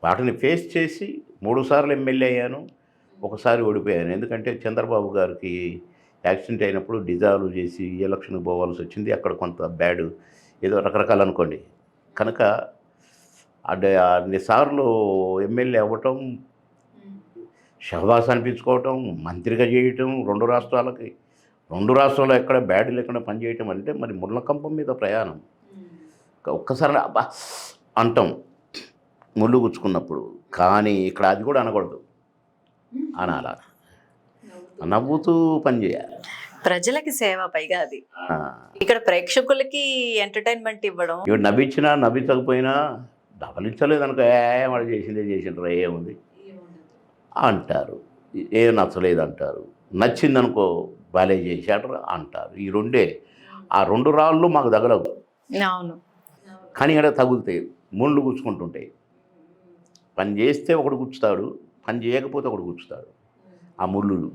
వాటిని ఫేస్ చేసి 3 సార్లు ఎమ్మెల్యే అయ్యాను. ఒకసారి ఓడిపోయాను. ఎందుకంటే చంద్రబాబు గారికి యాక్సిడెంట్ అయినప్పుడు డిజాల్వ్ చేసి ఎలక్షన్‌కి పోవాల్సొచ్చింది. అక్కడ కొంత బ్యాడ్ ఏదో రకరకాలనుకోండి. కనుక అన్ని సార్లు ఎమ్మెల్యే అవ్వటం, షహబాస్ అనిపించుకోవటం, మంత్రిగా చేయటం 2 రాష్ట్రాలకి. 2 రాష్ట్రాల్లో ఎక్కడ బ్యాడ్ లేకుండా పనిచేయటం అంటే మరి ముళ్ళకంపం మీద ప్రయాణం. ఒక్కసారి అబ్బా! అంటాం ముల్లు గుచ్చుకున్నప్పుడు. కానీ ఇక్కడ అది కూడా అనకూడదు. అనాల. నవ్వుతూ పని చేయాలి. ప్రజలకి సేవ పైగా అది. ఆ! ఇక్కడ ప్రేక్షకులకి ఎంటర్‌టైన్‌మెంట్ ఇవ్వడం. ఈవిడ నవ్వించినా, నవ్వించకపోయినా నవ్వించలేదనుకో వాడు చేసిందే చేసిండ్రా ఏముంది అంటారు. ఏం నచ్చలేదంటారు. నచ్చిందనుకో భలే చేశాడురా అంటారు. ఈ రెండే. ఆ 2 రాళ్ళు మాకు తగలవు. అవును. కానీ ఈడ తగులుతాయి. ముళ్ళు గుచ్చుకుంటుంటాయి. పని చేస్తే ఒకడు గుచ్చుతాడు. పని చేయకపోతే ఒకడు గుచ్చుతాడు. ఆ ముళ్ళులు.